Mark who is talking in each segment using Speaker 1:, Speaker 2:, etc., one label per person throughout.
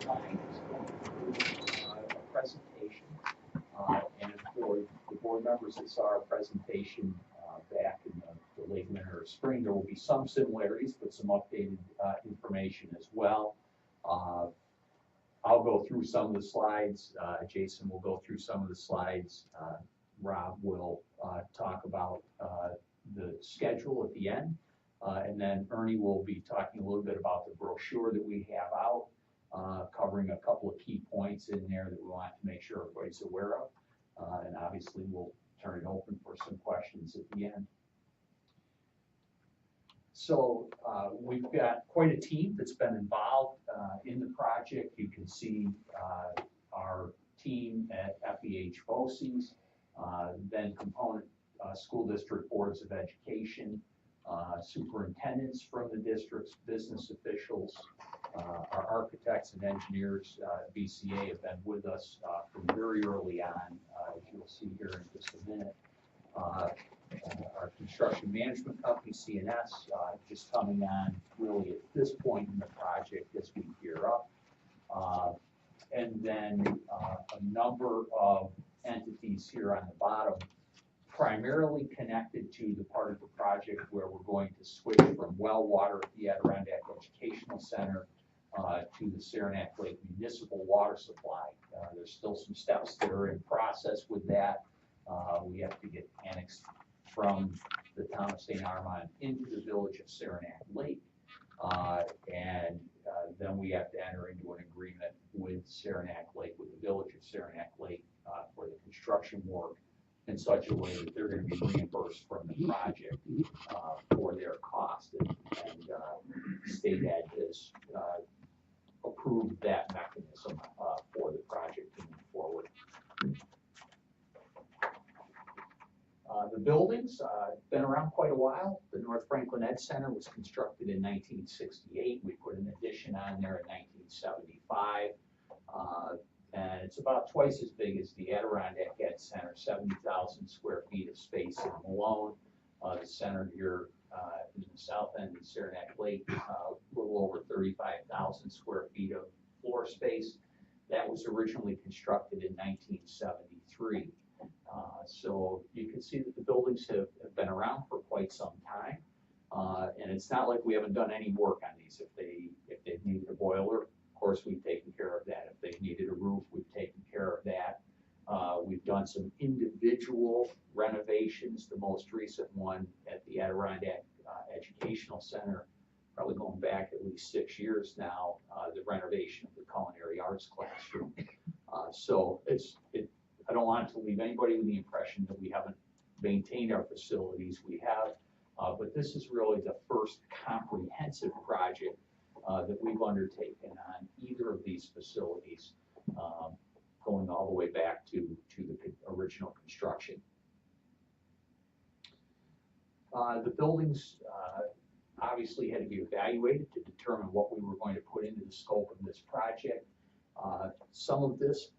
Speaker 1: tonight is going through a presentation. And for the board members that saw our presentation back in the late winter or spring, there will be some similarities, but some updated information as well. I'll go through some of the slides. Jason will go through some of the slides. Rob will talk about the schedule at the end. And then Ernie will be talking a little bit about the brochure that we have out, covering a couple of key points in there that we want to make sure everybody's aware of. And obviously we'll turn it open for some questions at the end. So we've got quite a team that's been involved in the project. You can see our team at FEH BOCES, then component school district boards of education, superintendents from the districts, business officials, our architects and engineers. BCA have been with us from very early on, as you'll see here in just a minute. Our construction management company, CNS, just coming on really at this point in the project as we gear up. And then a number of entities here on the bottom, primarily connected to the part of the project where we're going to switch from well water at the Adirondack Educational Center to the Saranac Lake Municipal Water Supply. There's still some steps that are in process with that. We have to get annexed from the town of St. Armand into the village of Saranac Lake. And then we have to enter into an agreement with Saranac Lake, with the village of Saranac Lake for the construction work in such a way that they're going to be reimbursed from the project for their cost. And State Ed has approved that mechanism for the project to move forward. The buildings been around quite a while. The North Franklin Ed Center was constructed in 1968. We put an addition on there in 1975. And it's about twice as big as the Adirondack Ed Center, 70,000 square feet of space in Malone. The center here in the south end of Saranac Lake, a little over 35,000 square feet of floor space. That was originally constructed in 1973. So you can see that the buildings have been around for quite some time. And it's not like we haven't done any work on these. If they've needed a boiler, of course we've taken care of that. If they've needed a roof, we've taken care of that. We've done some individual renovations. The most recent one at the Adirondack Educational Center, probably going back at least 6 years now, the renovation of the culinary arts classroom. So I don't want to leave anybody with the impression that we haven't maintained our facilities. We have, but this is really the first comprehensive project that we've undertaken on either of these facilities, going all the way back to the original construction. The buildings obviously had to be evaluated to determine what we were going to put into the scope of this project. Some of this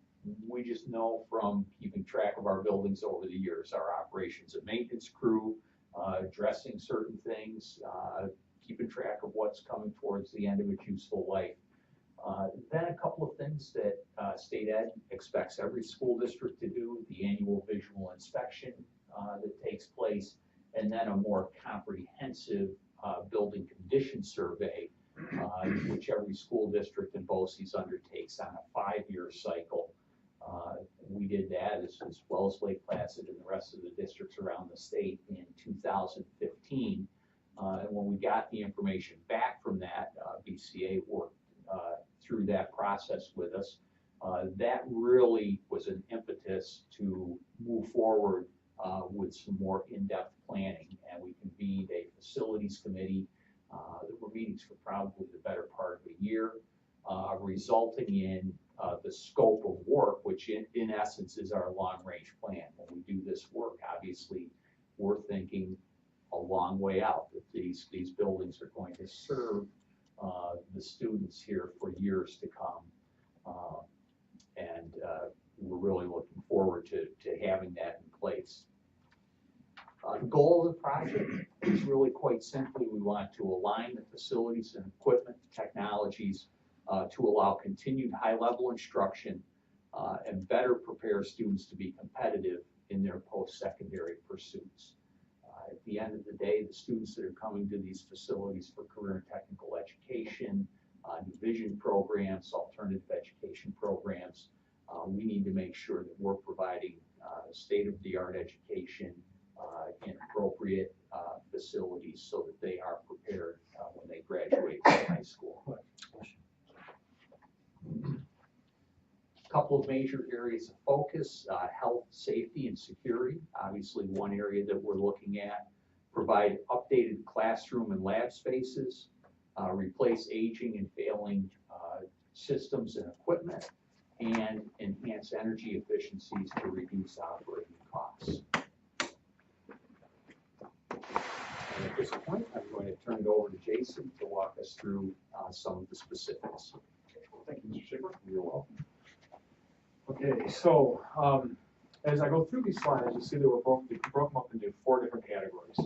Speaker 1: we just know from keeping track of our buildings over the years, our operations and maintenance crew, addressing certain things, keeping track of what's coming towards the end of its useful life. Then a couple of things that State Ed expects every school district to do: the annual visual inspection that takes place, and then a more comprehensive building condition survey, which every school district in BOCES undertakes on a 5-year cycle. We did that as well as Lake Placid and the rest of the districts around the state in 2015. And when we got the information back from that, BCA worked through that process with us. That really was an impetus to move forward with some more in-depth planning. And we convened a facilities committee. There were meetings for probably the better part of a year, resulting in the scope of work, which in essence is our long-range plan. When we do this work, obviously, we're thinking a long way out that these buildings are going to serve the students here for years to come. And we're really looking forward to having that in place. The goal of the project is really quite simply, we want to align the facilities and equipment technologies to allow continued high-level instruction and better prepare students to be competitive in their post-secondary pursuits. At the end of the day, the students that are coming to these facilities for career and technical education, new vision programs, alternative education programs, we need to make sure that we're providing state-of-the-art education in appropriate facilities so that they are prepared when they graduate from high school. A couple of major areas of focus, health, safety, and security. Obviously, one area that we're looking at, provide updated classroom and lab spaces, replace aging and failing systems and equipment, and enhance energy efficiencies to reduce operating costs. And at this point, I'm going to turn it over to Jason to walk us through some of the specifics.
Speaker 2: Thank you, Mr. Shipper. You're welcome. Okay, so as I go through these slides, you see that we broke them up into 4 different categories.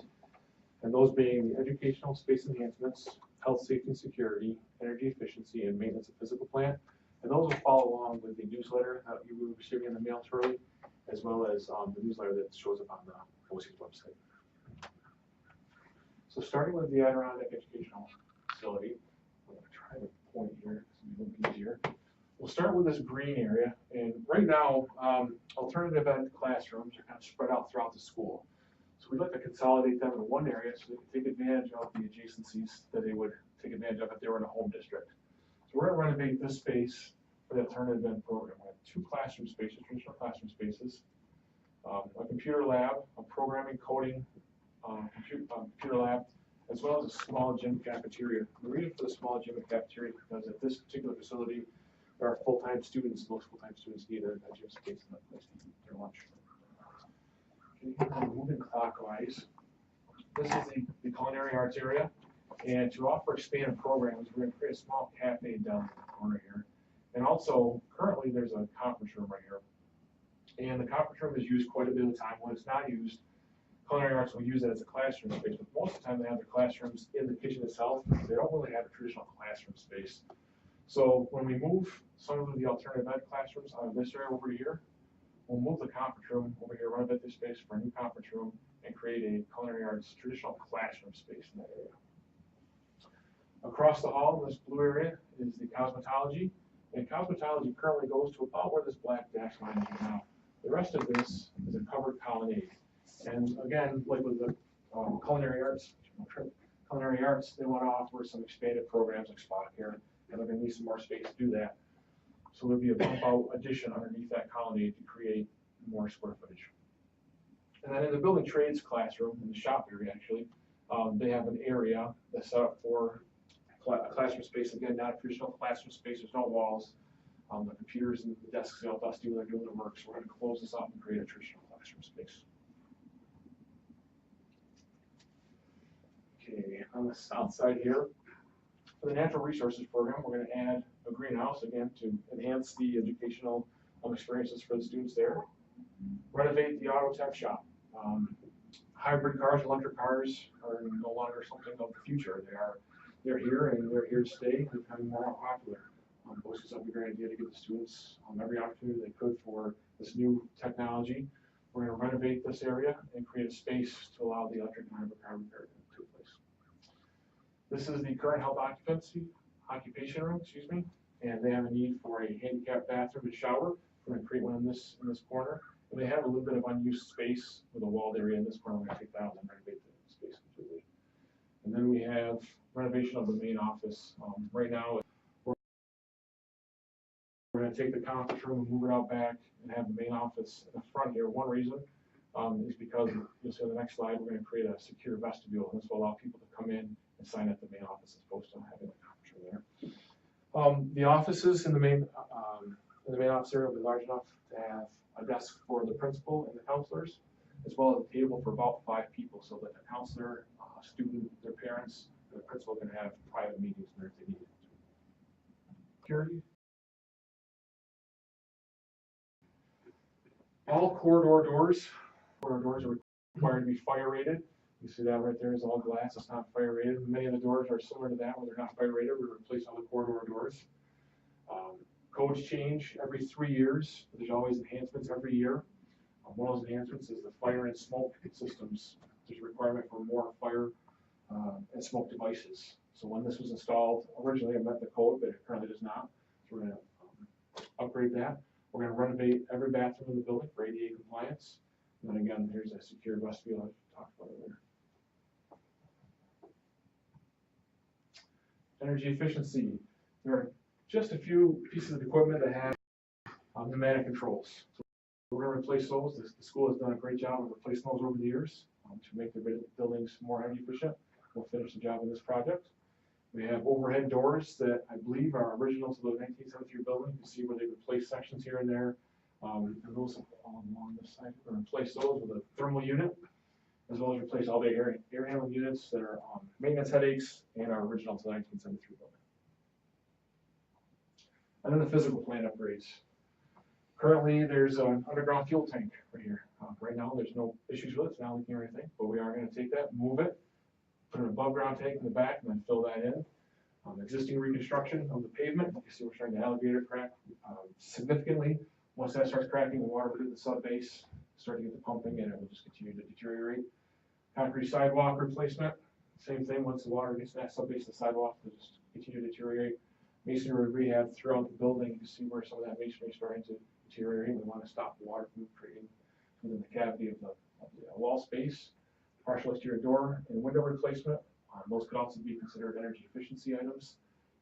Speaker 2: And those being the educational space enhancements, health, safety, and security, energy efficiency, and maintenance of physical plant. And those will follow along with the newsletter that you will be receiving in the mail shortly, as well as the newsletter that shows up on the OC's website. So starting with the Adirondack Educational Facility, I'm going to try to point here, it's a little easier. We'll start with this green area, and right now, alternative ed classrooms are kind of spread out throughout the school. So we'd like to consolidate them in one area so they can take advantage of the adjacencies that they would take advantage of if they were in a home district. So we're going to renovate this space for the alternative ed program. We have 2 classroom spaces, traditional classroom spaces, a computer lab, a programming, coding, computer lab, as well as a small gym cafeteria. The reason for the small gym and cafeteria is because at this particular facility, there are full-time students. Most full-time students need a gym space and a place to eat their lunch. Okay, moving clockwise. This is the culinary arts area. And to offer expanded programs, we're going to create a small cafe down in the corner here. And also, currently, there's a conference room right here. And the conference room is used quite a bit of the time. When it's not used, culinary arts will use it as a classroom space. But most of the time, they have their classrooms in the kitchen itself. They don't really have a traditional classroom space. So when we move some of the alternative ed classrooms out of this area over here, we'll move the conference room over here, renovate this space for a new conference room, and create a culinary arts traditional classroom space in that area. Across the hall in this blue area is the cosmetology, and cosmetology currently goes to about where this black dash line is right now. The rest of this is a covered colonnade. And again, like with the culinary arts, they want to offer some expanded programs like spot care, and they're going to need some more space to do that. So there'll be a bump out addition underneath that colonnade to create more square footage. And then in the building trades classroom, in the shop area actually, they have an area that's set up for a classroom space. Again, not a traditional classroom space, there's no walls. The computers and the desks are all dusty when they're doing their work, so we're going to close this up and create a traditional classroom space. Okay, on the south side here, for the natural resources program, we're going to add a greenhouse again to enhance the educational experiences for the students there. Renovate the auto tech shop. Hybrid cars, electric cars are no longer something of the future. They're here and they're here to stay. They're becoming more popular. BOCES have a great idea to give the students every opportunity they could for this new technology. We're going to renovate this area and create a space to allow the electric and hybrid car repair to take place. This is the current health occupation room, and they have a need for a handicapped bathroom and shower. We're going to create one in this corner. And they have a little bit of unused space with a walled area in this corner. We're going to take that out and renovate the space completely. And then we have renovation of the main office. Right now, we're going to take the conference room and move it out back and have the main office in the front here. One reason is because, you'll see on the next slide, we're going to create a secure vestibule, and this will allow people to come in and sign at the main office as opposed to having a conference room there. The offices in the main office area will be large enough to have a desk for the principal and the counselors, as well as a table for about 5 people, so that the counselor, student, their parents, and the principal can have private meetings there if they need it. Security. All corridor doors are required to be fire rated. You see that right there is all glass, it's not fire rated. Many of the doors are similar to that, where they're not fire rated. We replace all the corridor doors. Codes change every 3 years. There's always enhancements every year. One of those enhancements is the fire and smoke systems. There's a requirement for more fire and smoke devices. So when this was installed, originally it met the code, but it currently does not. So we're going to upgrade that. We're going to renovate every bathroom in the building for ADA compliance. And then again, here's a secure vestibule I talked about earlier. Energy efficiency. There are just a few pieces of equipment that have pneumatic controls. So we're going to replace those. The school has done a great job of replacing those over the years to make their buildings more energy efficient. We'll finish the job in this project. We have overhead doors that I believe are original to the 1973 building. You can see where they replace sections here and there. And those along this side. We're going to replace those with a thermal unit, as well as replace all the air handling units that are maintenance headaches and are original to the 1973 building. And then the physical plant upgrades. Currently, there's an underground fuel tank right here. Right now, there's no issues with it. It's not leaking or anything, but we are going to take that, move it, put an above ground tank in the back, and then fill that in. Existing reconstruction of the pavement. You can see we're starting to alligator crack significantly. Once that starts cracking, the water will hit the sub base, start to get the pumping, and it will just continue to deteriorate. Concrete sidewalk replacement. Same thing. Once the water gets to that sub base of the sidewalk, it'll just continue to deteriorate. Masonry rehab throughout the building. You can see where some of that masonry is starting to deteriorate. We want to stop the water from creating within the cavity of the wall space. Partial exterior door and window replacement. Those could also be considered energy efficiency items.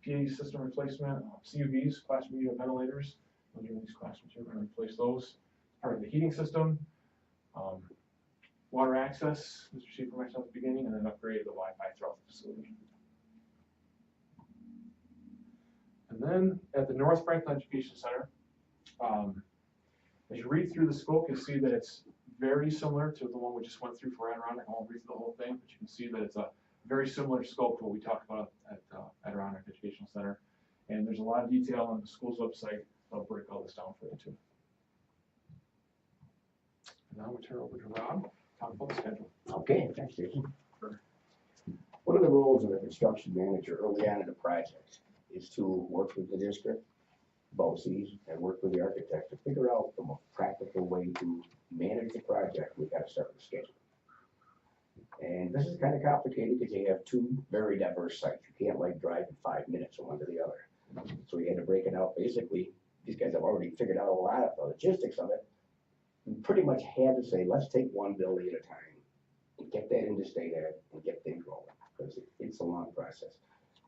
Speaker 2: PA system replacement. CUVs, classroom unit ventilators. Those are in these classrooms. We're going to replace those. Part of the heating system. Water access, Mr. Chief mentioned at the beginning, and then upgrade the Wi-Fi throughout the facility. And then at the North Franklin Education Center, as you read through the scope, you'll see that it's very similar to the one we just went through for Adirondack. I won't read through the whole thing, but you can see that it's a very similar scope to what we talked about at Adirondack Educational Center. And there's a lot of detail on the school's website. I'll break all this down for you too. And now we'll turn over to Rob, talk about the schedule.
Speaker 3: Okay, thanks, Jason. One of the roles of the construction manager early on in the project is to work with the district, BOCES, and work with the architect to figure out from a practical way to manage the project. We've got to start with the schedule. And this is kind of complicated because you have two very diverse sites. You can't like drive in 5 minutes from one to the other. So we had to break it out. Basically, these guys have already figured out a lot of the logistics of it. We pretty much had to say, let's take one building at a time and get that into state ed and get things rolling, because it's a long process.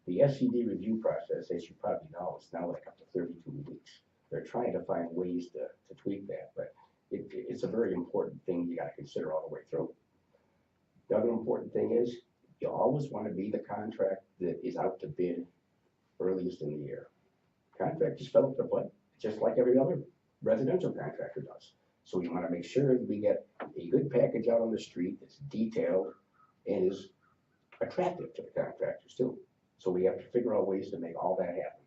Speaker 3: The SCD review process, as you probably know, is now like up to 32 weeks. They're trying to find ways to tweak that, but it's a very important thing you got to consider all the way through. The other important thing is you always want to be the contract that is out to bid earliest in the year. Contractors fill up their plate, just like every other residential contractor does. So we want to make sure that we get a good package out on the street that's detailed and is attractive to the contractors too. So we have to figure out ways to make all that happen.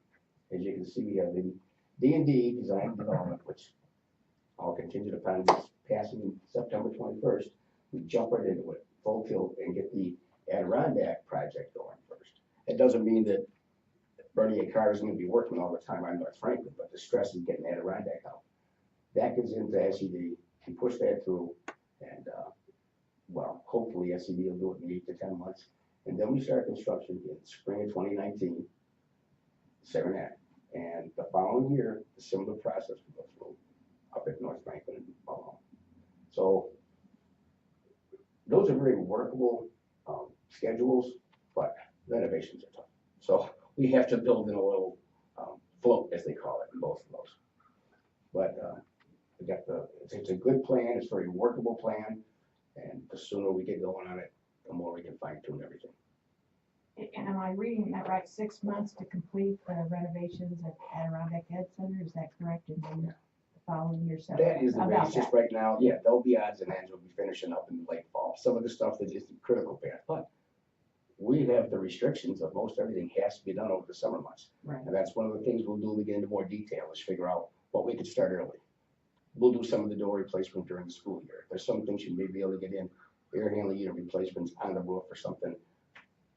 Speaker 3: As you can see, we have the D&D design and development, which all contingent upon this passing September 21st. We jump right into it, full tilt, and get the Adirondack project going first. It doesn't mean that Bernie and Carr is going to be working all the time on North Franklin, but the stress is getting Adirondack out. That gets into SED. We push that through, and well, hopefully SED will do it in 8 to 10 months. And then we start construction in spring of 2019, Saranac. And the following year, a similar process will go through up at North Franklin and Balloon. So those are very workable schedules, but renovations are tough. So we have to build in a little float, as they call it, in both of those. But we got it's a good plan. It's a very workable plan. And the sooner we get going on it, the more we can fine tune everything.
Speaker 4: And am I reading that right? 6 months to complete the renovations at Adirondack Ed Center, is that correct? And then the following year, so
Speaker 3: That is the
Speaker 4: about
Speaker 3: base. Just
Speaker 4: that.
Speaker 3: right now, yeah, there'll be odds and ends. We'll be finishing up in the late fall. Some of the stuff that is the critical path, but we have the restrictions of most everything has to be done over the summer months.
Speaker 4: Right.
Speaker 3: And that's one of the things we'll do when we get into more detail is figure out what we could start early. We'll do some of the door replacement during the school year. There's some things you may be able to get in, air handling unit replacements on the roof or something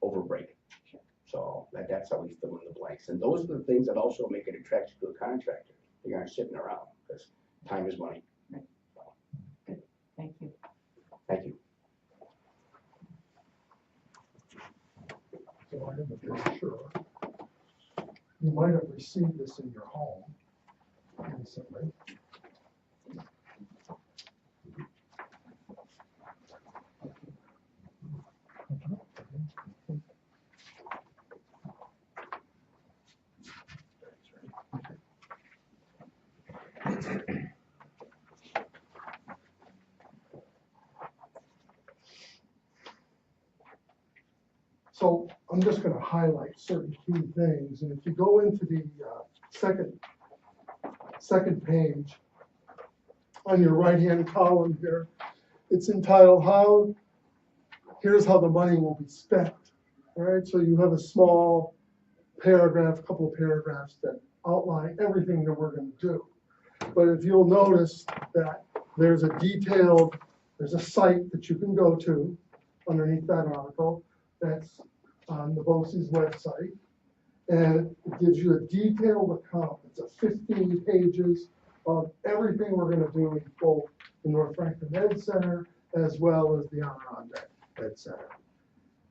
Speaker 3: over break.
Speaker 4: Sure.
Speaker 3: So that's how we fill in the blanks. And those are the things that also make it attractive to a contractor. They aren't sitting around, because time is money.
Speaker 4: Thank you.
Speaker 3: Thank you.
Speaker 5: So I am a brochure. You might have received this in your home recently. So I'm just going to highlight certain key things, and if you go into the second page on your right-hand column here, it's entitled here's how the money will be spent. All right, so you have a small paragraph, a couple of paragraphs that outline everything that we're going to do. But if you'll notice that there's a site that you can go to underneath that article that's on the BOCES website, and it gives you a detailed account. It's a 15 pages of everything we're going to do in both the North Franklin Ed Center as well as the Adirondack Ed Center.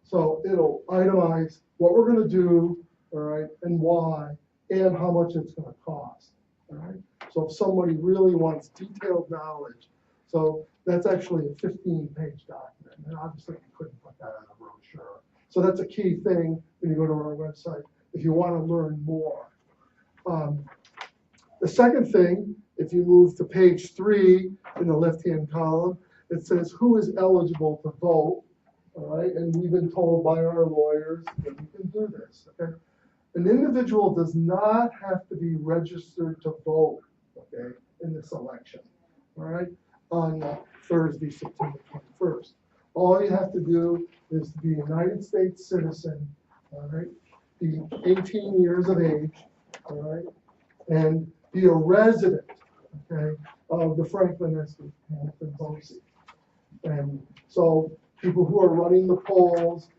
Speaker 5: So it'll itemize what we're going to do, all right, and why, and how much it's going to cost. All right. So if somebody really wants detailed knowledge, so that's actually a 15-page document, and obviously you couldn't put that on a brochure. So that's a key thing when you go to our website if you want to learn more. The second thing, if you move to page 3 in the left-hand column, it says who is eligible to vote. All right, and we've been told by our lawyers that we can do this. Okay, an individual does not have to be registered to vote. Okay, in this election. All right, on Thursday, September 21st. All you have to do is to be a United States citizen. All right, be 18 years of age. All right, and be a resident. Okay, of the Franklin Estate Hamilton BOCES. And so people who are running the polls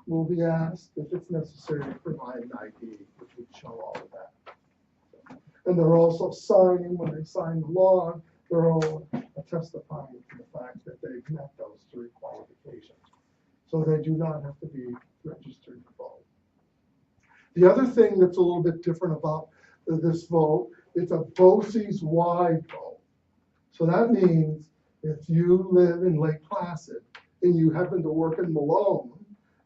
Speaker 5: will be asked if it's necessary to provide an ID, which would show all of that. And they're also signing, when they sign the log, they're all testifying to the fact that they've met those 3 qualifications. So they do not have to be registered to vote. The other thing that's a little bit different about this vote, it's a BOCES-wide vote. So that means if you live in Lake Placid and you happen to work in Malone,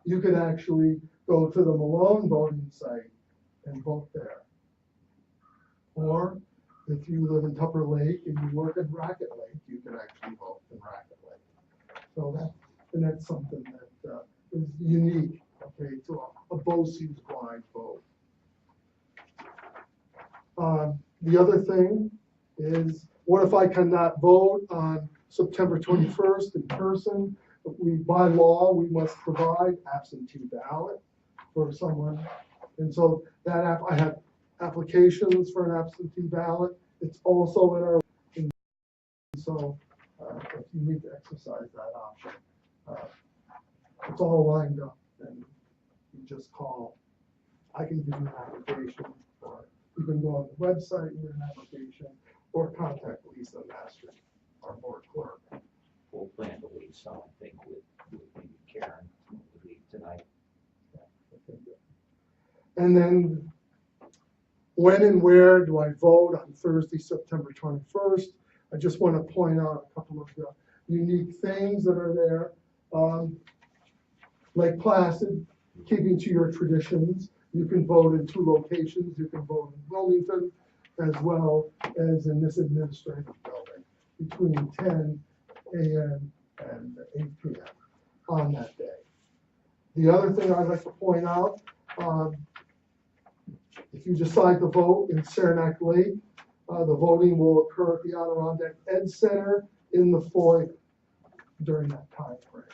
Speaker 5: you could actually go to the Malone voting site and vote there. Or if you live in Tupper Lake and you work in Racket Lake, you can actually vote in Racket Lake. So that's something that is unique, okay, to a BOCES-wide vote. The other thing is, what if I cannot vote on September 21st in person? By law, we must provide absentee ballot for someone. And so that I have applications for an absentee ballot. It's also in our, so if you need to exercise that option, it's all lined up, and you just call. I can give you an application, or you can go on the website and get an application, or contact Lisa Master, our board clerk.
Speaker 1: We'll plan to leave some, I think, with maybe Karen, to leave tonight.
Speaker 5: And then, when and where do I vote on Thursday, September 21st? I just want to point out a couple of the unique things that are there. Lake Placid, keeping to your traditions, you can vote in 2 locations. You can vote in Wilmington as well as in this administrative building between 10 a.m. and 8 p.m. on that day. The other thing I'd like to point out, if you decide to vote in Saranac Lake, the voting will occur at the Adirondack Ed Center in the foyer during that time frame.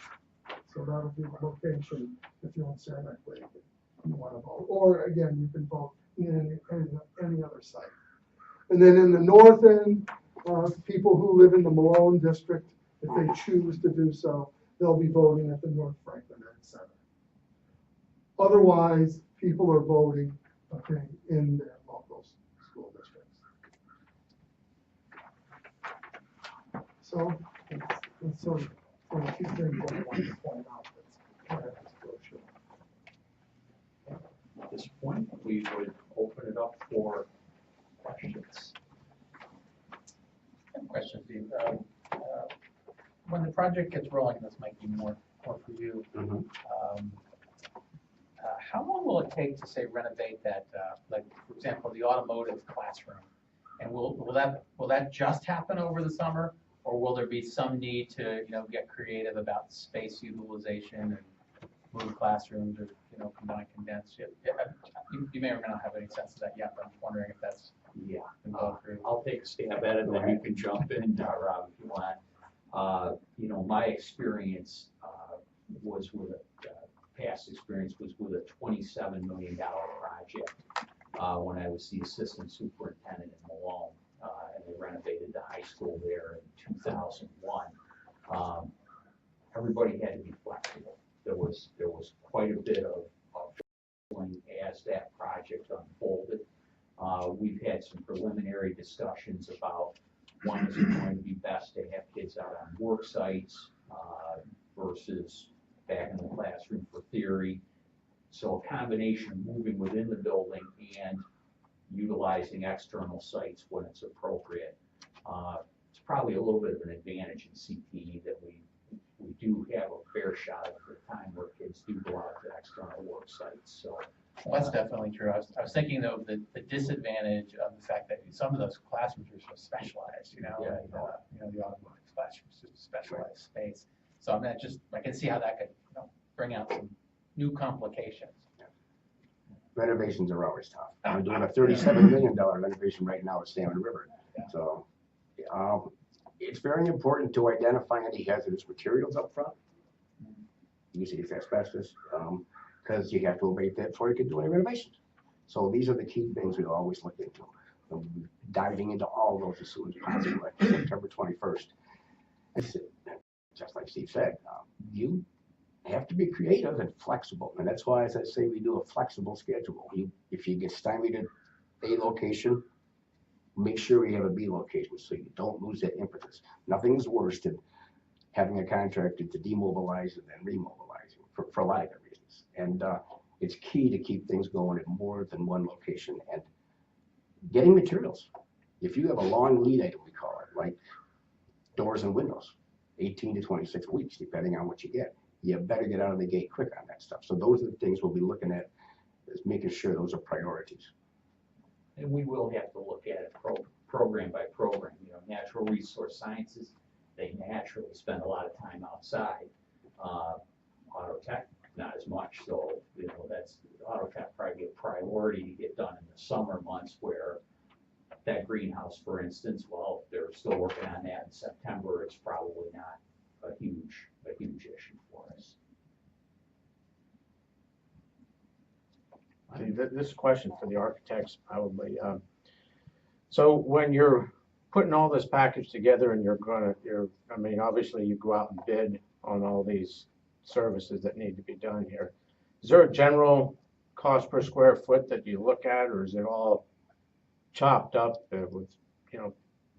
Speaker 5: So that'll be the location if you're in Saranac Lake and you want to vote. Or again, you can vote in any other site. And then in the north end, people who live in the Malone district, if they choose to do so, they'll be voting at the North Franklin Ed Center. Otherwise, people are voting, okay, in their local school districts. So, it's sort of a few things that I want to point out that's part of this brochure.
Speaker 1: At this point, we would open it up for questions.
Speaker 6: Question, Steve. When the project gets rolling, this might be more for you. How long will it take to, say, renovate that, like, for example, the automotive classroom? And will that just happen over the summer? Or will there be some need to, get creative about space utilization and move classrooms or, combine condensed? You may or may not have any sense of that yet, but I'm wondering if that's
Speaker 1: Yeah,
Speaker 6: been gone through.
Speaker 1: I'll take a stab at it, and then you can jump in, Rob, if you want. My experience was with past experience was with a $27 million project when I was the assistant superintendent in Malone, and they renovated the high school there in 2001. Everybody had to be flexible. There was quite a bit of as that project unfolded. We've had some preliminary discussions about when is it going to be best to have kids out on work sites versus back in the classroom for theory. So a combination of moving within the building and utilizing external sites when it's appropriate. It's probably a little bit of an advantage in CTE that we do have a fair shot at the time where kids do go out to external work sites. So
Speaker 6: Well, that's definitely true. I was thinking though of the disadvantage of the fact that some of those classrooms are so specialized,
Speaker 1: Yeah.
Speaker 6: like, the automotive classrooms, is specialized space. So I can see how that could, bring out some new complications.
Speaker 3: Renovations are always tough. I'm doing a $37 million renovation right now at Salmon River.
Speaker 6: Yeah.
Speaker 3: So, it's very important to identify any hazardous materials up front. Usually it's asbestos, because you have to abate that before you can do any renovations. So these are the key things we always look into. We'll be diving into all of those as soon as possible, like September 21st. Just like Steve said, you have to be creative and flexible. And that's why, as I say, we do a flexible schedule. If you get stymied at A location, make sure we have a B location so you don't lose that impetus. Nothing's worse than having a contractor to demobilize and then remobilize for a lot of good reasons. And it's key to keep things going at more than one location and getting materials. If you have a long lead item, we call it, like doors and windows, 18 to 26 weeks, depending on what you get. You better get out of the gate quick on that stuff. So those are the things we'll be looking at, is making sure those are priorities.
Speaker 1: And we will have to look at it program by program. Natural resource sciences, they naturally spend a lot of time outside. Auto tech, not as much. So, that's auto tech probably a priority to get done in the summer months where that greenhouse, for instance, well, if they're still working on that in September, it's probably not a huge issue for us.
Speaker 7: See, this question for the architects probably. So when you're putting all this package together and obviously you go out and bid on all these services that need to be done here. Is there a general cost per square foot that you look at, or is it all chopped up with,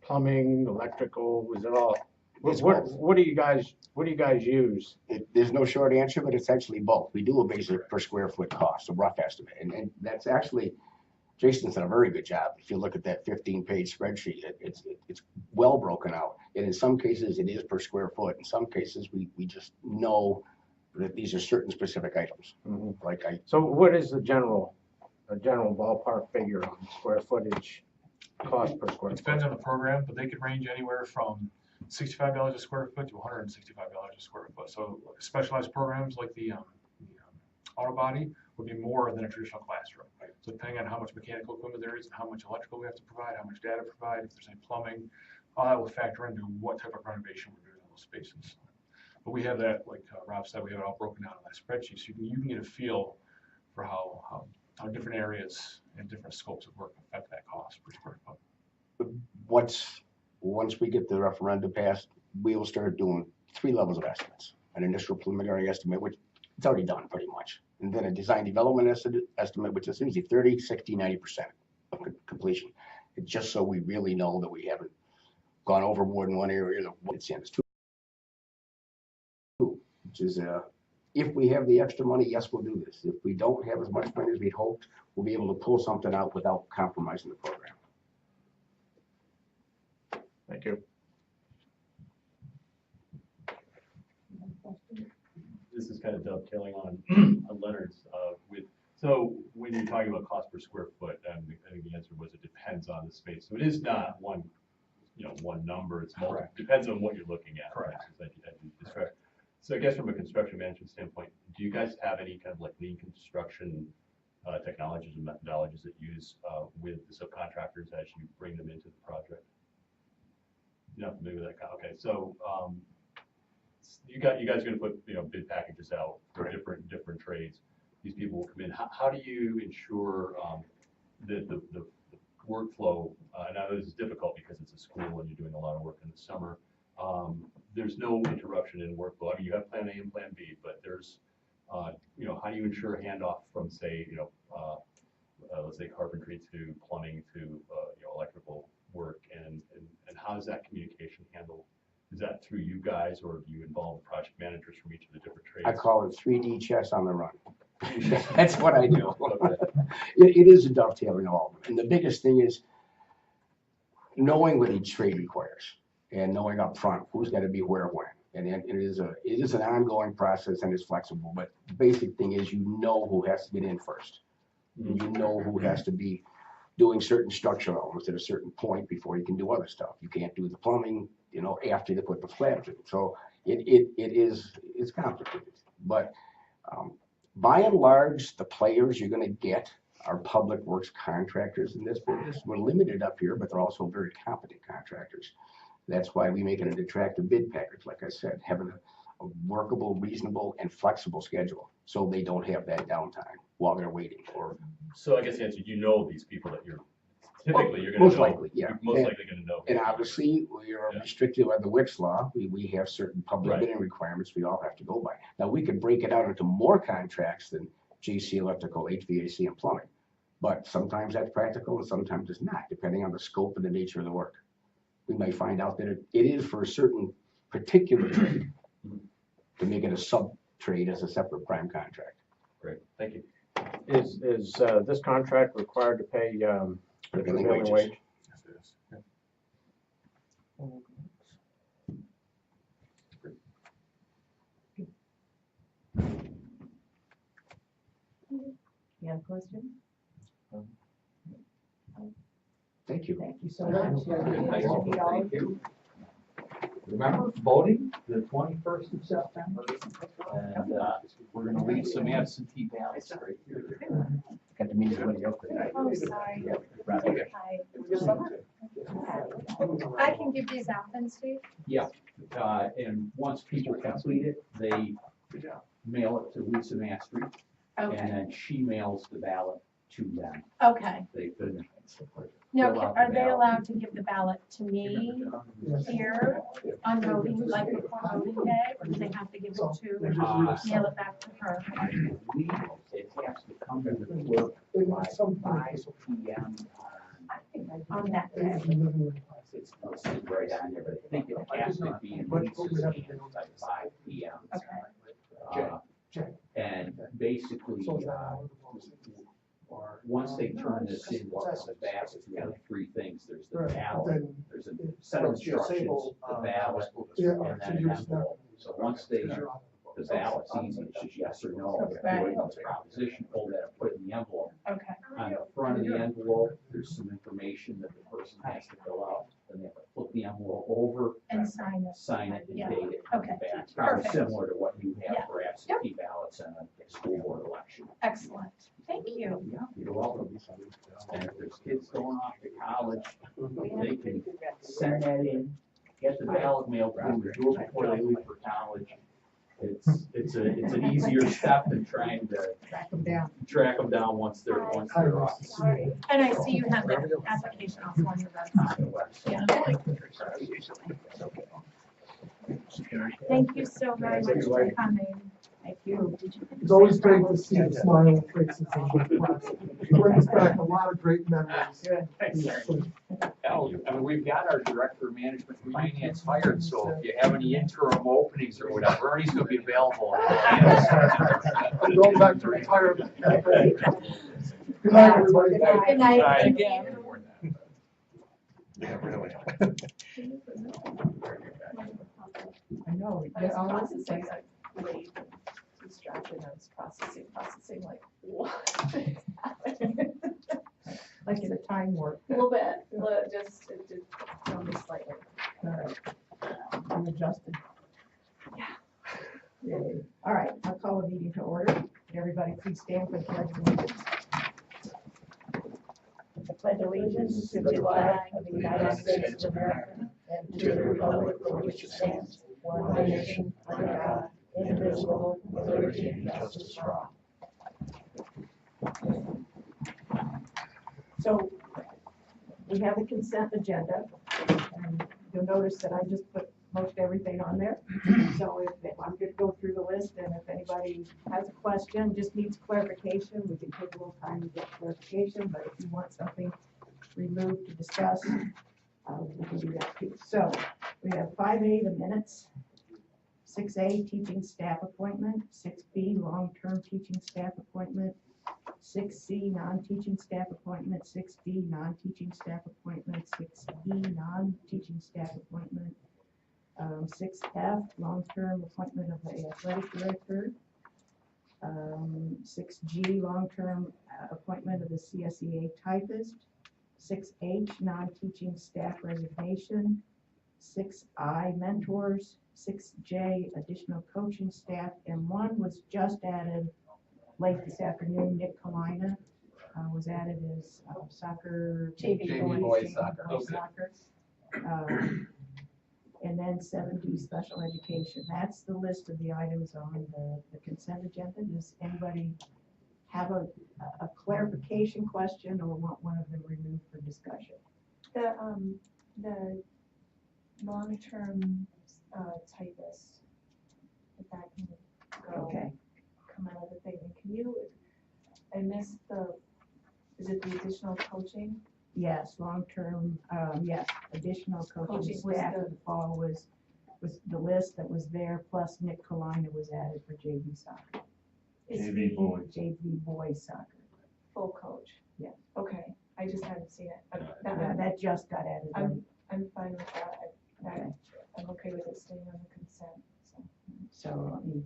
Speaker 7: plumbing, electrical? Is it all? What do you guys use?
Speaker 3: There's no short answer, but it's actually both. We do a basic per square foot cost, a rough estimate, and that's actually, Jason's done a very good job. If you look at that 15-page spreadsheet, it's well broken out. And in some cases, it is per square foot. In some cases, we just know that these are certain specific items.
Speaker 7: Mm-hmm. So what is a general ballpark figure on square footage cost per square
Speaker 2: It
Speaker 7: foot?
Speaker 2: depends on the program, but they could range anywhere from $65 a square foot to $165 a square foot. So specialized programs like the auto body would be more than a traditional classroom. So depending on how much mechanical equipment there is and how much electrical we have to provide, how much data provide, if there's any plumbing, all that will factor into what type of renovation we're doing in those spaces. But we have that, like Rob said, we have it all broken down on that spreadsheet, so you can get a feel for how different areas and different scopes of work affect that cost per square foot.
Speaker 3: Once we get the referendum passed, we will start doing 3 levels of estimates. An initial preliminary estimate, which it's already done pretty much. and then a design development estimate, which is usually 30, 60, 90% of completion. It's just so we really know that we haven't gone overboard in one area, or what it's in. It's two, which is, if we have the extra money, yes, we'll do this. If we don't have as much money as we'd hoped, we'll be able to pull something out without compromising the program.
Speaker 7: Thank you.
Speaker 8: This is kind of dovetailing on Leonard's, so when you're talking about cost per square foot, I think the answer was it depends on the space. So it is not one, one number, it's multiple, depends on what you're looking at.
Speaker 1: Correct.
Speaker 8: As you described. So I guess from a construction management standpoint, do you guys have any kind of like lean construction technologies and methodologies that you use with the subcontractors as you bring them into the project? You're not familiar with that? Okay, so you guys are going to put bid packages out for different trades. These people will come in. How do you ensure that the workflow? And I know this is difficult because it's a school and you're doing a lot of work in the summer. There's no interruption in workflow. I mean, you have plan A and plan B, but there's how do you ensure handoff from say let's say carpentry to plumbing to electrical work, and how does that communication handle? Is that through you guys, or do you involve project managers from each of the different trades?
Speaker 3: I call it 3D chess on the run. That's what I do. It is a dovetailing of all of them. And the biggest thing is knowing what each trade requires and knowing up front who's got to be where when. And it is an ongoing process and it's flexible. But the basic thing is who has to get in first. And who has to be doing certain structural elements at a certain point before you can do other stuff. You can't do the plumbing, after they put the slabs in. So it's complicated. But by and large, the players you're going to get are public works contractors in this business. We're limited up here, but they're also very competent contractors. That's why we make it an attractive bid package, like I said, having a workable, reasonable, and flexible schedule so they don't have that downtime while they're waiting.
Speaker 8: So I guess the answer, these people that you're typically you're going to
Speaker 3: most
Speaker 8: know.
Speaker 3: likely, yeah.
Speaker 8: You're most likely going to know.
Speaker 3: And obviously, we are restricted by the Wicks law. We have certain public bidding requirements we all have to go by. Now, we could break it out into more contracts than GC, electrical, HVAC, and plumbing. But sometimes that's practical and sometimes it's not, depending on the scope and the nature of the work. We may find out that it is for a certain particular trade to make it a sub-trade as a separate prime contract.
Speaker 8: Great, thank you.
Speaker 7: Is this contract required to pay
Speaker 3: Prevailing
Speaker 7: prevailing
Speaker 3: wages.
Speaker 7: wage?
Speaker 8: Yes, it is.
Speaker 4: You have a question?
Speaker 3: Thank you.
Speaker 4: Thank you so much. Nice to meet all of you.
Speaker 1: Remember voting the 21st of September? And we're going to leave some absentee ballots right here.
Speaker 3: Got to meet somebody else.
Speaker 9: Oh, sorry. Hi. I can give these out then, Steve?
Speaker 1: Yeah, and once people complete it, they mail it to Lisa Mastery, and
Speaker 9: Okay,
Speaker 1: then she mails the ballot to them.
Speaker 9: okay.
Speaker 1: They fill
Speaker 9: Now,
Speaker 1: out the
Speaker 9: are they
Speaker 1: ballot.
Speaker 9: allowed to give the ballot to me here on voting, like before voting day? Or do they have to give it to, mail it back to her?
Speaker 1: I believe it has to come to the clerk by 5 p.m.
Speaker 9: On that day?
Speaker 1: It's listed right on there, but I think it has to be in Lisa's hands by 5 p.m. And basically, once they turn this in, what's the ballot, we have three things. There's the ballot, there's a set of instructions, the ballot, and then an envelope. So once they, the ballot's easy, it's just yes or no.
Speaker 9: Right.
Speaker 1: It's a proposition, pull that and put it in the envelope.
Speaker 9: Okay,
Speaker 1: On the front of the envelope, there's some information that the person has to fill out. Then they have to flip the envelope over,
Speaker 9: and sign it.
Speaker 1: sign it, and
Speaker 9: Yeah.
Speaker 1: date it on the
Speaker 9: Okay.
Speaker 1: back. It's probably
Speaker 9: Perfect.
Speaker 1: similar to what you
Speaker 9: Yeah.
Speaker 1: have for absentee ballots and a school board election.
Speaker 9: Excellent. Thank you.
Speaker 1: Yeah, you're welcome. And if there's kids going off to college, they can send that in, get the ballot mailed to them, do it before they leave for college. It's an easier step than trying to track them down once they're off.
Speaker 9: And I see you have the application also on your website. Yeah. Thank you so very much for coming.
Speaker 4: Thank you.
Speaker 5: It's always great to see the smiling faces in the class. It brings back a lot of great memories.
Speaker 4: Good.
Speaker 1: Al, I mean, we've got our director of management and finance hired, so if you have any interim openings or whatever, Ernie's gonna be available.
Speaker 5: I'm going back to retirement. Good night, everybody.
Speaker 9: Good night.
Speaker 1: Again.
Speaker 8: Yeah, really.
Speaker 4: I know.
Speaker 10: I was processing, like, distraction, I was processing, like, what is happening?
Speaker 4: Like in a time warp.
Speaker 10: A little bit, it just threw me slightly.
Speaker 4: All right. I'm adjusted.
Speaker 10: Yeah.
Speaker 4: Yay. All right, I'll call the meeting to order. Everybody please stand for the pledge of allegiance. I pledge allegiance to the flag of the United States of America and to the republic for which it stands, one nation, under God, indivisible, with liberty and justice for all. So we have the consent agenda, and you'll notice that I just put most everything on there. So if I'm gonna go through the list, and if anybody has a question, just needs clarification, we can take a little time to get clarification, but if you want something removed to discuss, we can do that too. So we have 5A, the minutes, 6A, teaching staff appointment, 6B, long-term teaching staff appointment, 6C, non-teaching staff appointment, 6D, non-teaching staff appointment, 6E, non-teaching staff appointment, 6F, long-term appointment of the athletic director, 6G, long-term appointment of the CSEA typist, 6H, non-teaching staff resignation, 6I, mentors, 6J, additional coaching staff, and one was just added late this afternoon. Nick Kalina was added as soccer.
Speaker 6: JV boys soccer.
Speaker 4: boys soccer. And then 7D, special education. That's the list of the items on the consent agenda. Does anybody have a clarification question or want one of them removed for discussion?
Speaker 10: The long-term, typist, if that can go.
Speaker 4: Okay.
Speaker 10: Come out of the thing, and can you, I missed is it the additional coaching?
Speaker 4: Yes, long-term, yes, additional coaching
Speaker 10: Coaching was
Speaker 4: staff
Speaker 10: the-
Speaker 4: for the fall was the list that was there, plus Nick Kalina was added for JV soccer.
Speaker 2: JV boys.
Speaker 4: JV boys soccer.
Speaker 10: Full coach?
Speaker 4: Yeah.
Speaker 10: Okay, I just hadn't seen it.
Speaker 4: Yeah, that just got added.
Speaker 10: I'm fine with that.
Speaker 4: Okay.
Speaker 10: I'm okay with it staying on the consent, so.
Speaker 4: So let me.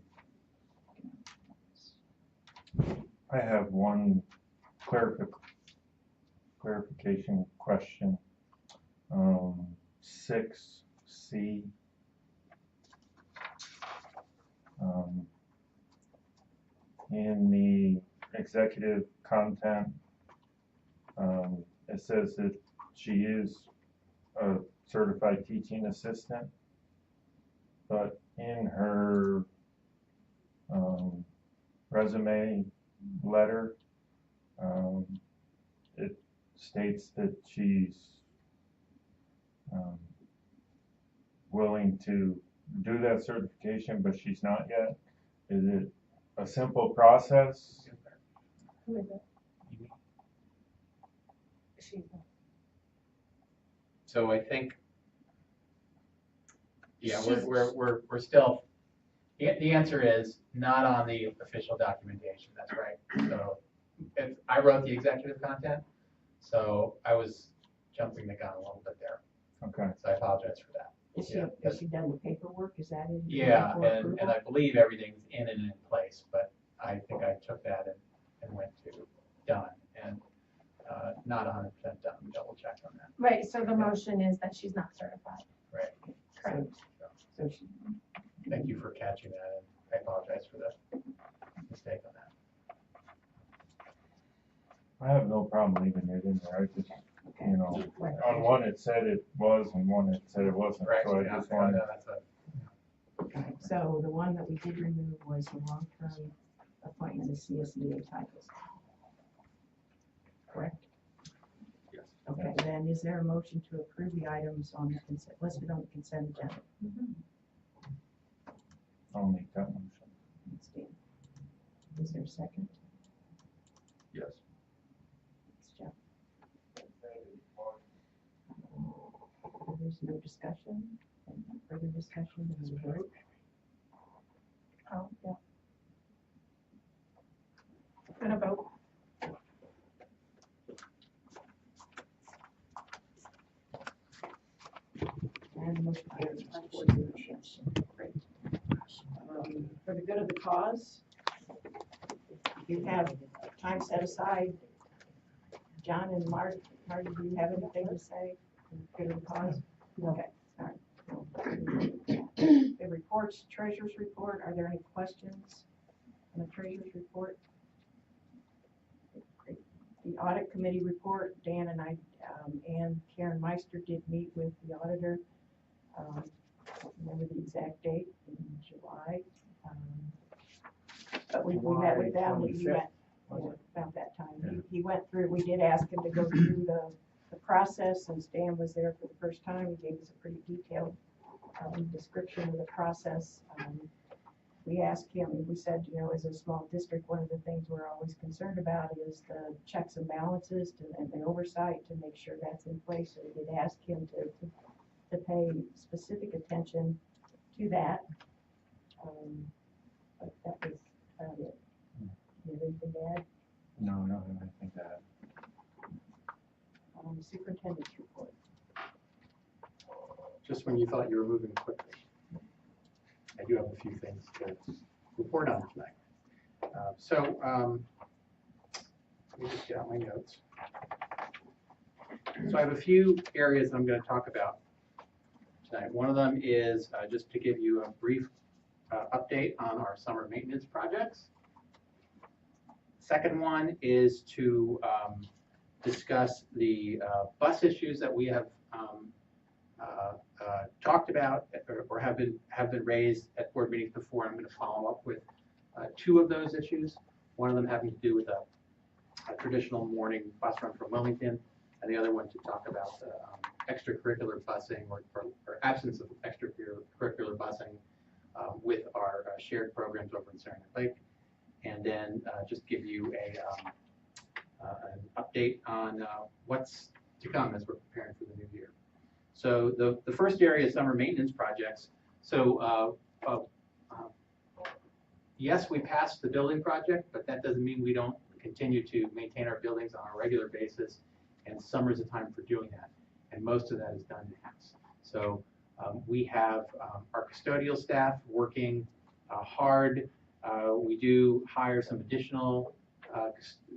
Speaker 11: I have one clarification question. 6C. In the executive content, it says that she is a certified teaching assistant, but in her resume letter, it states that she's willing to do that certification, but she's not yet. Is it a simple process?
Speaker 10: Who is it? She's not.
Speaker 6: So I think, yeah, we're still, the answer is not on the official documentation, that's right. So I wrote the executive content, so I was jumping the gun a little bit there.
Speaker 11: Okay.
Speaker 6: So I apologize for that.
Speaker 4: Has she done the paperwork? Is that in?
Speaker 6: Yeah,
Speaker 4: for
Speaker 6: and
Speaker 4: approval?
Speaker 6: I believe everything's in and in place, but I think I took that and went to done, and not 100% done, double check on that.
Speaker 9: Right, so the motion is that she's not certified.
Speaker 6: Right.
Speaker 9: Correct.
Speaker 4: So she,
Speaker 6: Thank you for catching that, and I apologize for the mistake on that.
Speaker 11: I have no problem leaving it in there. I just,
Speaker 4: okay.
Speaker 11: you know, on one it said it was and one it said it wasn't.
Speaker 6: Right,
Speaker 11: So I
Speaker 6: yeah,
Speaker 11: just wanted,
Speaker 6: that's a,
Speaker 4: Okay, so the one that we did remove was the long-term appointment of CSEA typist. Correct?
Speaker 8: Yes.
Speaker 4: Okay, then is there a motion to approve the items on the consent, listed on the consent agenda?
Speaker 11: I'll make that motion.
Speaker 4: Thanks, Dan. Is there a second?
Speaker 8: Yes.
Speaker 4: Thanks, Jeff. There's no discussion, and further discussion, there's a vote.
Speaker 10: Oh, yeah. Gonna vote.
Speaker 4: And motion carries 5-4. Great. For the good of the cause, you have time set aside. John and Marty, do you have anything to say for the good of the cause? Okay, all right. The reports, treasurer's report, are there any questions on the treasurer's report? Great. The audit committee report, Dan and I, and Karen Meister did meet with the auditor. I don't remember the exact date, in July. But we met with them, we went, about that time. He went through, we did ask him to go through the process, since Dan was there for the first time. He gave us a pretty detailed description of the process. We asked him, we said, you know, as a small district, one of the things we're always concerned about is the checks and balances and the oversight to make sure that's in place. So we did ask him to pay specific attention to that. But that was about it. You have anything to add?
Speaker 11: No, no, I think that.
Speaker 4: Superintendent's report.
Speaker 6: Just when you thought you were moving quickly. I do have a few things to report on tonight. Let me just get out my notes. So I have a few areas I'm going to talk about tonight. One of them is just to give you a brief update on our summer maintenance projects. Second one is to discuss the bus issues that we have talked about or have been raised at board meetings before. I'm going to follow up with two of those issues. One of them having to do with a traditional morning bus run from Wilmington, and the other one to talk about the extracurricular busing or absence of extracurricular busing with our shared programs over in Saranac Lake, and then just give you an update on what's to come as we're preparing for the new year. So the first area is summer maintenance projects. So yes, we passed the building project, but that doesn't mean we don't continue to maintain our buildings on a regular basis, and summer's a time for doing that. And most of that is done in-house. So we have our custodial staff working hard. We do hire some additional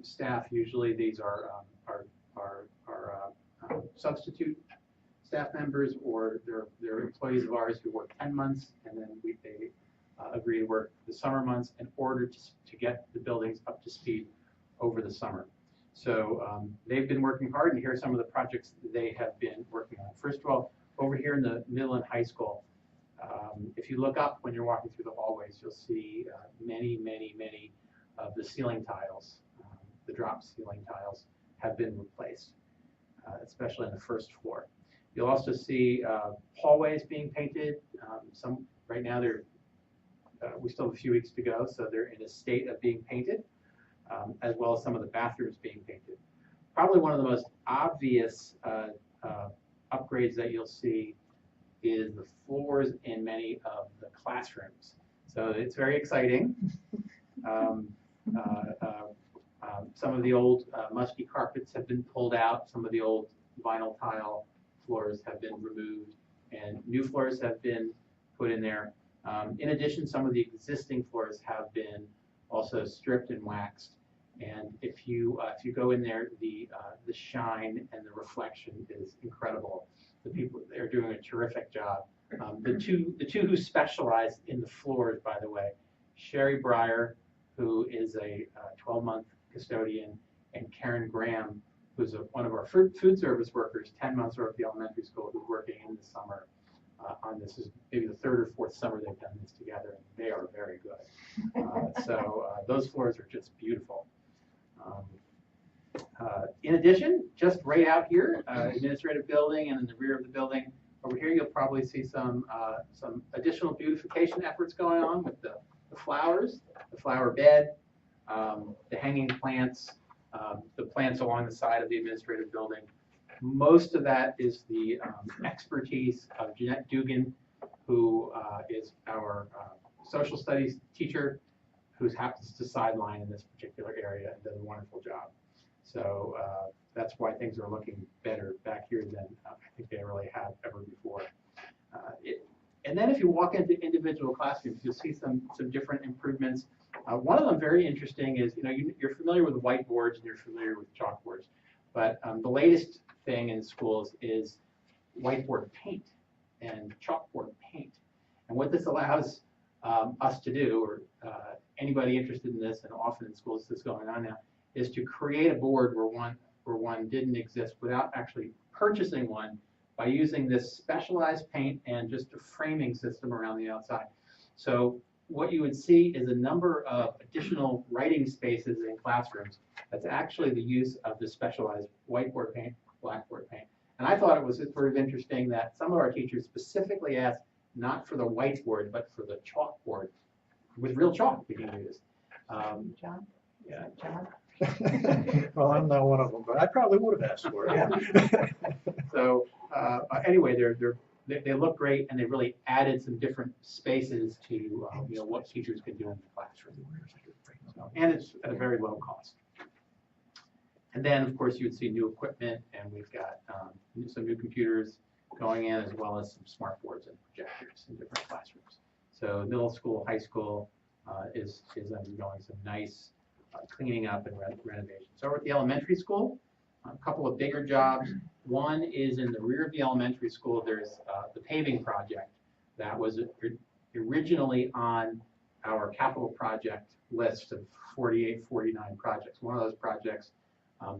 Speaker 6: staff. Usually these are substitute staff members, or they're employees of ours who work 10 months, and then they agree to work the summer months in order to get the buildings up to speed over the summer. So they've been working hard, and here are some of the projects they have been working on. First of all, over here in the middle and high school, if you look up when you're walking through the hallways, you'll see many of the ceiling tiles, the drop ceiling tiles, have been replaced, especially on the first floor. You'll also see hallways being painted. Some right now we still have a few weeks to go, so they're in a state of being painted, as well as some of the bathrooms being painted. Probably one of the most obvious upgrades that you'll see is the floors in many of the classrooms. So it's very exciting. Some of the old musty carpets have been pulled out. Some of the old vinyl tile floors have been removed, and new floors have been put in there. In addition, some of the existing floors have been also stripped and waxed. And if you go in there, the shine and the reflection is incredible. The people, they're doing a terrific job. The two who specialize in the floors, by the way, Sherry Breyer, who is a 12-month custodian, and Karen Graham, who's one of our food service workers, 10 months over at the elementary school, who's working in the summer on this. Is maybe the third or fourth summer they've done this together, and they are very good. So those floors are just beautiful. In addition, just right out here, administrative building, and in the rear of the building, over here you'll probably see some additional beautification efforts going on with the flowers. flower bed, the hanging plants, the plants along the side of the administrative building. Most of that is the expertise of Jeanette Dugan, who is our social studies teacher, who happens to sideline in this particular area and does a wonderful job. So that's why things are looking better back here than I think they really have ever before. And then if you walk into individual classrooms, you'll see some different improvements. One of them very interesting is, you're familiar with whiteboards and you're familiar with chalkboards, but the latest thing in schools is whiteboard paint and chalkboard paint. And what this allows us to do, or anybody interested in this, and often in schools this is going on now, is to create a board where one didn't exist without actually purchasing one, by using this specialized paint and just a framing system around the outside. So what you would see is a number of additional writing spaces in classrooms. That's actually the use of the specialized whiteboard paint, blackboard paint. And I thought it was sort of interesting that some of our teachers specifically asked not for the whiteboard, but for the chalkboard with real chalk being used.
Speaker 4: John?
Speaker 6: Yeah.
Speaker 4: John?
Speaker 12: Well, I'm not one of them, but I probably would have asked for it.
Speaker 6: So anyway, they look great, and they really added some different spaces to what teachers can do in the classroom. So, and it's at a very low cost. And then, of course, you would see new equipment, and we've got some new computers going in, as well as some smart boards and projectors in different classrooms. So middle school, high school is undergoing some nice cleaning up and renovation. So we're at the elementary school, a couple of bigger jobs. One is in the rear of the elementary school. There's the paving project that was originally on our capital project list of 48, 49 projects. One of those projects,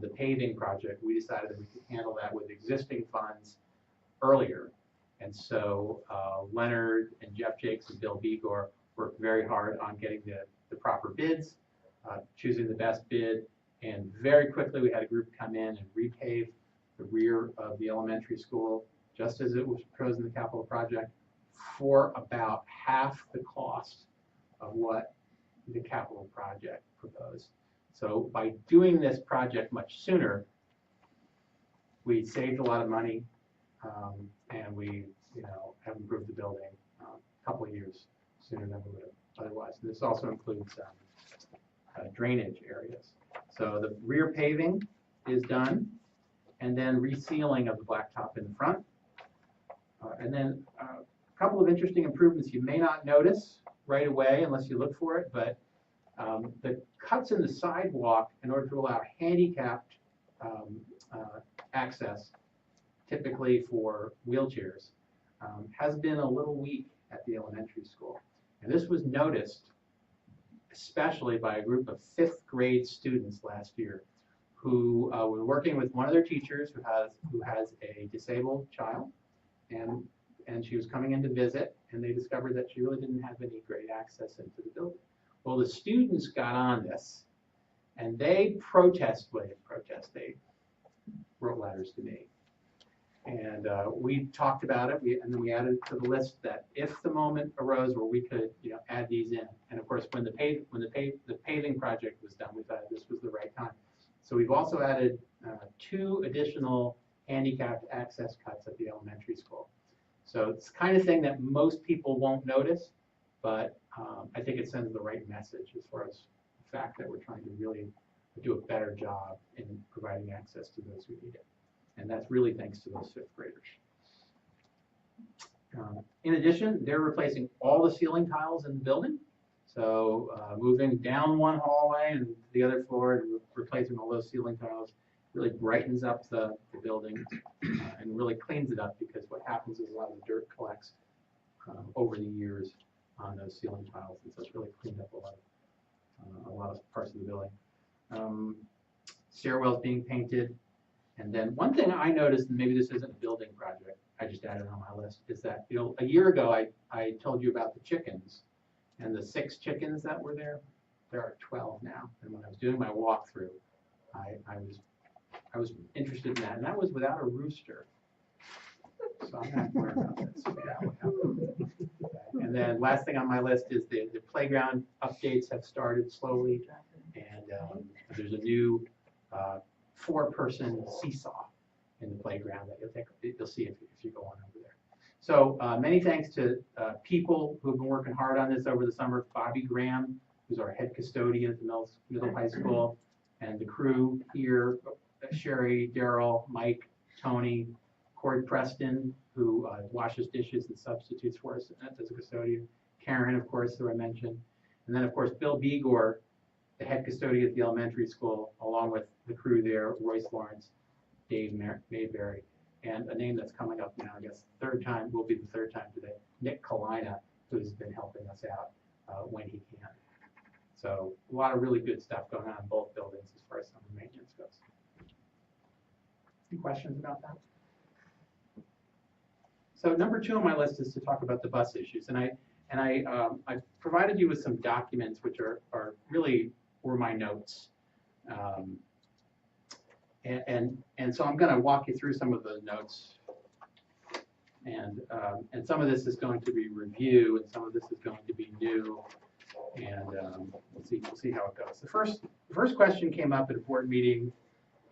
Speaker 6: the paving project, we decided that we could handle that with existing funds earlier. And so Leonard and Jeff Jakes and Bill Begor worked very hard on getting the proper bids, choosing the best bid, and very quickly we had a group come in and repave the rear of the elementary school, just as it was proposed in the capital project, for about half the cost of what the capital project proposed. So by doing this project much sooner, we saved a lot of money, and we have improved the building a couple of years sooner than we would have otherwise. And this also includes drainage areas. So the rear paving is done, and then resealing of the blacktop in the front. And then a couple of interesting improvements you may not notice right away unless you look for it, but the cuts in the sidewalk in order to allow handicapped access, typically for wheelchairs, has been a little weak at the elementary school. And this was noticed especially by a group of 5th grade students last year who were working with one of their teachers who has a disabled child, and she was coming in to visit, and they discovered that she really didn't have any great access into the building. Well, the students got on this, and they they wrote letters to me. And we talked about it, and then we added to the list that if the moment arose where we could, add these in. And of course, when the paving project was done, we thought this was the right time. So we've also added 2 additional handicapped access cuts at the elementary school. So it's the kind of thing that most people won't notice, but I think it sends the right message as far as the fact that we're trying to really do a better job in providing access to those who need it. And that's really thanks to those 5th graders. In addition, they're replacing all the ceiling tiles in the building. So moving down one hallway and the other floor and replacing all those ceiling tiles really brightens up the building and really cleans it up, because what happens is a lot of the dirt collects over the years on those ceiling tiles. And so it's really cleaned up a lot of parts of the building. Stairwells being painted. And then one thing I noticed, and maybe this isn't a building project, I just added on my list, is that a year ago I told you about the chickens, and the 6 chickens that were there. There are 12 now. And when I was doing my walkthrough, I was interested in that, and that was without a rooster. So I'm not worried about this. That will happen. And then last thing on my list is the playground updates have started slowly. And there's a new 4-person seesaw in the playground that you'll see if you go on over there. So many thanks to people who have been working hard on this over the summer. Bobby Graham, who's our head custodian at the middle high school, and the crew here, Sherry, Daryl, Mike, Tony, Cord Preston, who washes dishes and substitutes for us as a custodian, Karen, of course, who I mentioned, and then, of course, Bill Begor, the head custodian at the elementary school, along with the crew there, Royce Lawrence, Dave Mayberry, and a name that's coming up now, I guess, will be the third time today, Nick Kalina, who's been helping us out when he can. So a lot of really good stuff going on in both buildings as far as summer maintenance goes. Any questions about that? So number 2 on my list is to talk about the bus issues, and I provided you with some documents which were my notes, and so I'm going to walk you through some of the notes, and some of this is going to be review, and some of this is going to be new, and we'll see how it goes. The first question came up at a board meeting,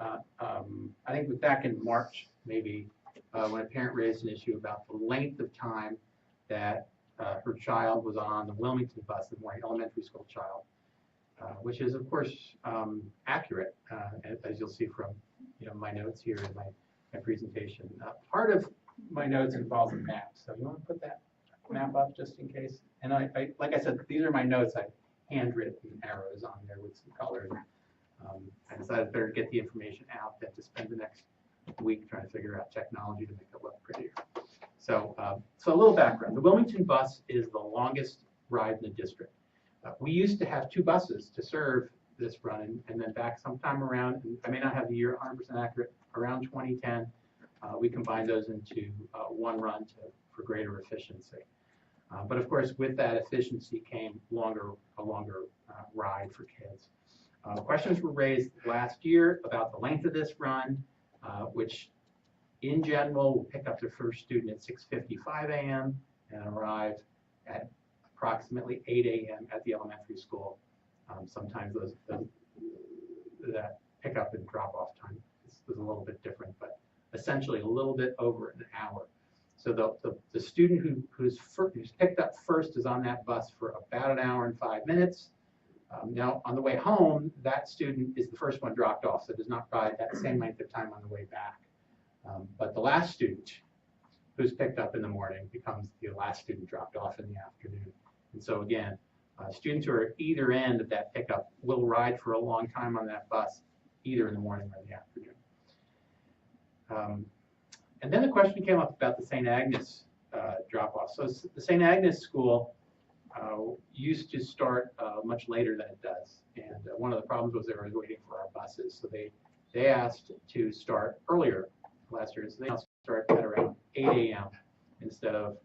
Speaker 6: I think it was back in March maybe. When a parent raised an issue about the length of time that her child was on the Wilmington bus, the morning elementary school child, which is of course accurate, as you'll see from my notes here in my presentation. Part of my notes involves a map, so you want to put that map up just in case. And I like I said, these are my notes. I handwritten arrows on there with some colors. I decided better to get the information out than to spend the next week trying to figure out technology to make it look prettier. So a little background. The Wilmington bus is the longest ride in the district. We used to have 2 buses to serve this run, and then back sometime around, I may not have the year 100% accurate, around 2010, we combined those into one run for greater efficiency. But of course, with that efficiency came a longer ride for kids. Questions were raised last year about the length of this run, which in general will pick up the first student at 6:55 a.m. and arrive at approximately 8 a.m. at the elementary school. Sometimes that pickup and drop-off time is a little bit different, but essentially a little bit over an hour. So the student who's picked up first is on that bus for about an hour and 5 minutes. Now, on the way home, that student is the first one dropped off, so does not ride that same length of time on the way back. But the last student who's picked up in the morning becomes the last student dropped off in the afternoon. And so again, students who are at either end of that pickup will ride for a long time on that bus, either in the morning or in the afternoon. And then the question came up about the St. Agnes drop-off. So the St. Agnes school used to start much later than it does. And one of the problems was they were waiting for our buses. So they asked to start earlier last year. So they start at around 8 a.m. instead of